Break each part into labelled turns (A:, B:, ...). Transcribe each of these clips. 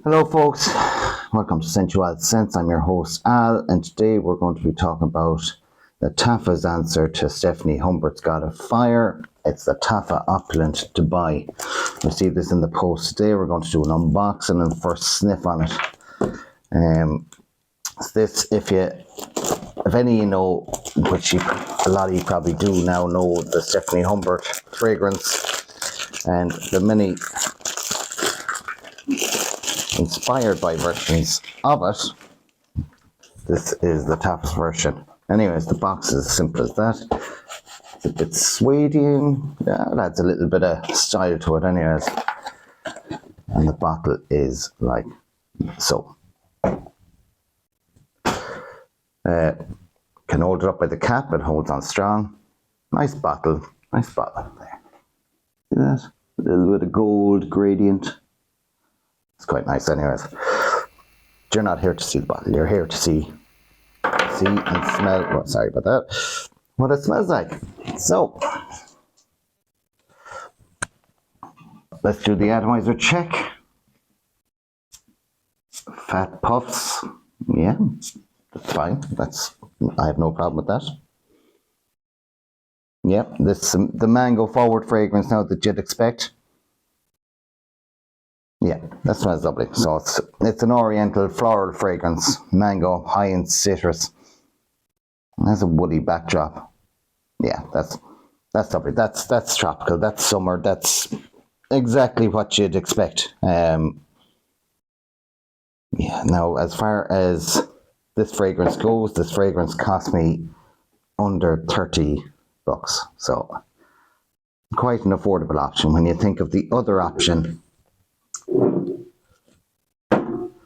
A: Hello folks, welcome to Sensual Sense. I'm your host Al, and today we're going to be talking about Lattafa's answer to Stephanie Humbert's God of Fire. It's the Lattafa Opulent Dubai. Received this in the post today. We're going to do an unboxing and first sniff on it. This, if any you know, which a lot of you probably do now know, the Stephanie Humbert fragrance, and the many inspired by versions of it. This is the Lattafa's version. Anyways, the box is as simple as that. It's a bit sueding. Yeah, it adds a little bit of style to it anyways. And the bottle is like so. Can hold it up by the cap, it holds on strong. Nice bottle there. See that? A little bit of gold gradient. It's quite nice anyways. You're not here to see the bottle, you're here to see and smell, oh, sorry about that, what it smells like. So, let's do the atomizer check. Fat puffs, yeah, that's fine. I have no problem with that. Yep, this the mango forward fragrance now that you'd expect. Yeah, that smells lovely. So it's an oriental floral fragrance, mango, high in citrus. It has a woody backdrop. Yeah, that's lovely. That's tropical. That's summer. That's exactly what you'd expect. Yeah. Now, as far as this fragrance goes, this fragrance cost me under $30, so quite an affordable option when you think of the other option.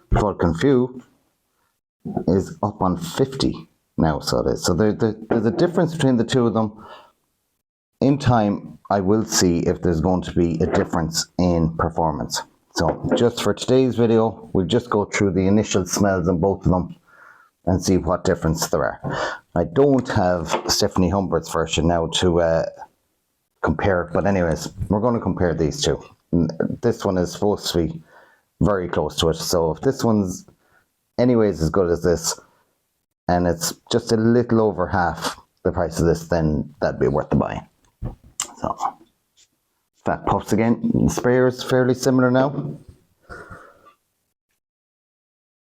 A: Vulcan Few is up on 50 now, so it is. So there's a difference between the two of them. In time, I will see if there's going to be a difference in performance. So just for today's video, we'll just go through the initial smells on both of them and see what difference there are. I don't have Stephanie Humbert's version now to compare, but anyways, we're going to compare these two. This one is supposed to be very close to it, so if this one's anyways as good as this and it's just a little over half the price of this, then that'd be worth the buy. So fat puffs again. The sprayer is fairly similar now,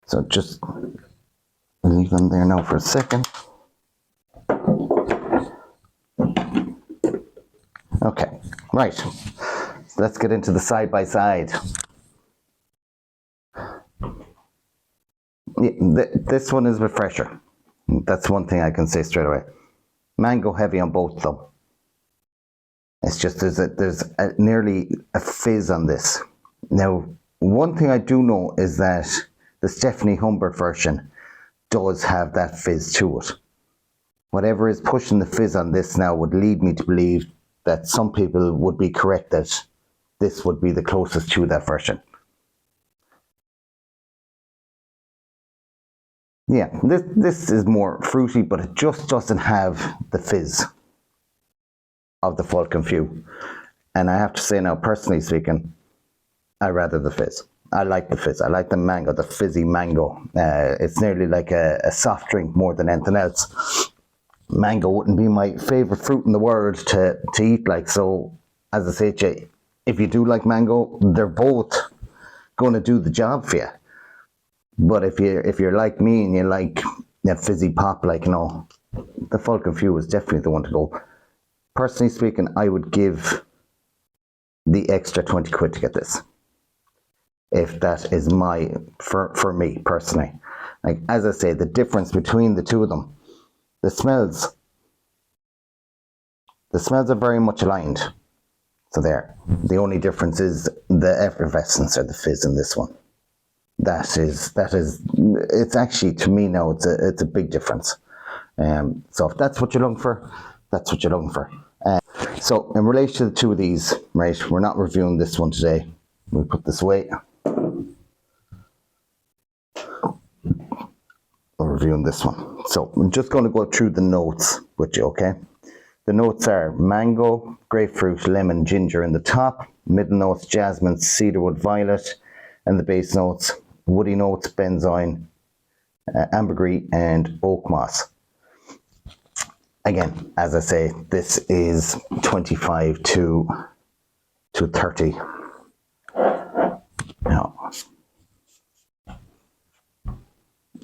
A: so just leave them there now for a second. Okay, right, so let's get into the side by side. This one is a bit fresher. That's one thing I can say straight away. Mango heavy on both of them. It's just there's nearly a fizz on this. Now, one thing I do know is that the Stephanie Humbert version does have that fizz to it. Whatever is pushing the fizz on this now would lead me to believe that some people would be correct that this would be the closest to that version. Yeah, this is more fruity, but it just doesn't have the fizz of the Vulcan Few. And I have to say now, personally speaking, I rather the fizz. I like the fizz. I like the mango, the fizzy mango. It's nearly like a soft drink more than anything else. Mango wouldn't be my favourite fruit in the world to eat like. So, as I say to you, if you do like mango, they're both going to do the job for you. But if you're like me and you like fizzy pop, like, you know, the Vulcan Few is definitely the one to go. Personally speaking, I would give the extra 20 quid to get this. If that is for me personally. Like, as I say, the difference between the two of them, the smells are very much aligned. So there. The only difference is the effervescence or the fizz in this one. That is, it's actually, to me now, it's a big difference. So if that's what you're looking for, that's what you're looking for. So in relation to the two of these, right, we're not reviewing this one today. We'll put this away. We're reviewing this one. So I'm just going to go through the notes with you, okay? The notes are mango, grapefruit, lemon, ginger in the top. Middle notes, jasmine, cedarwood, violet. And the base notes, woody notes, benzoin, ambergris, and oak moss. Again, as I say, this is 25 to 30. Now,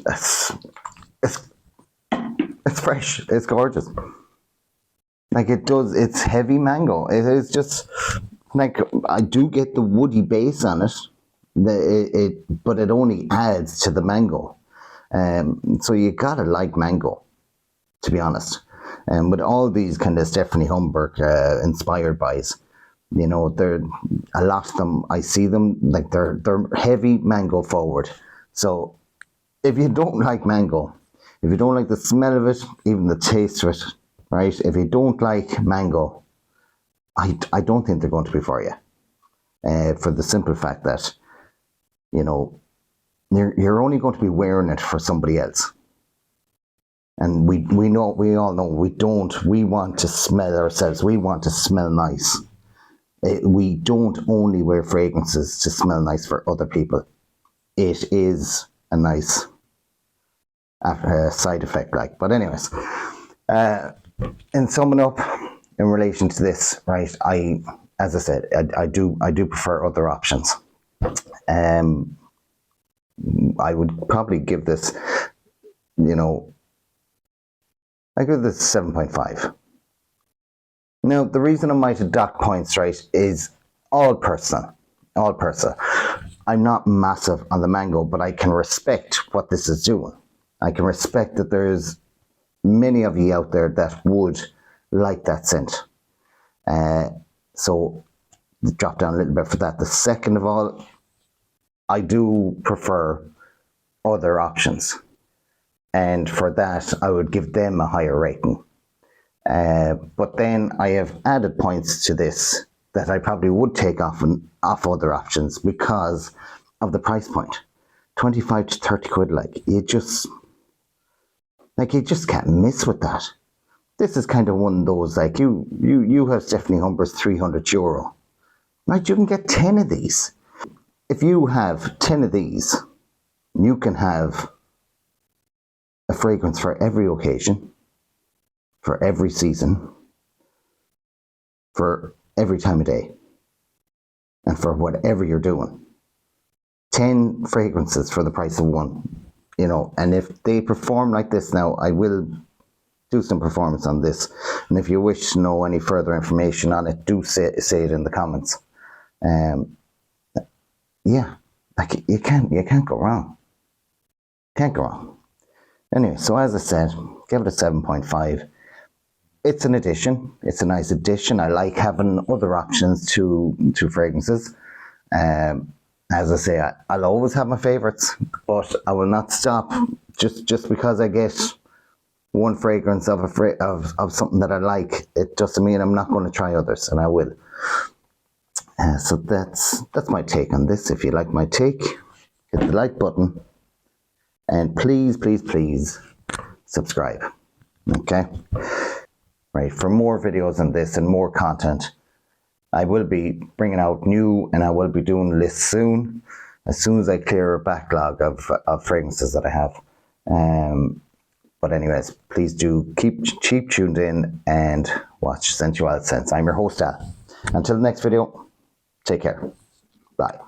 A: it's fresh. It's gorgeous. Like it's heavy mango. It is just like, I do get the woody base on it. But it only adds to the mango. So you gotta like mango, to be honest. With all these kind of Stephanie Humberg inspired buys, you know, they're a lot of them. I see them like they're heavy mango forward. So if you don't like mango, if you don't like the smell of it, even the taste of it, right? If you don't like mango, I don't think they're going to be for you. For the simple fact that, you know, you're only going to be wearing it for somebody else. And we all know we want to smell ourselves. We want to smell nice. We don't only wear fragrances to smell nice for other people. It is a nice side effect, like. But anyways, in summing up, in relation to this, right? As I said, I do prefer other options. I would probably give this, you know, I give this 7.5. Now, the reason I might dock points, right, is all personal. I'm not massive on the mango, but I can respect what this is doing. I can respect that there's many of you out there that would like that scent. So drop down a little bit for that. The second of all, I do prefer other options. And for that, I would give them a higher rating. But then I have added points to this that I probably would take off other options because of the price point. 25 to 30 quid, like you just can't miss with that. This is kind of one of those, like you have Stephanie Humber's €300. Right, you can get 10 of these. If you have 10 of these, you can have a fragrance for every occasion, for every season, for every time of day, and for whatever you're doing. 10 fragrances for the price of one, you know. And if they perform like this now, I will do some performance on this. And if you wish to know any further information on it, do say it in the comments. Yeah, like you can't go wrong. Can't go wrong. Anyway, so as I said, give it a 7.5. It's an addition. It's a nice addition. I like having other options to fragrances. As I say, I'll always have my favorites, but I will not stop just because I get one fragrance of something that I like. It doesn't mean I'm not going to try others, and I will. So that's my take on this. If you like my take, hit the like button, and please subscribe. Okay? Right, for more videos on this and more content, I will be bringing out new, and I will be doing lists soon, as soon as I clear a backlog of fragrances that I have. But anyways, please do keep tuned in and watch Sensual Scents. I'm your host, Al. Until the next video, take care. Bye.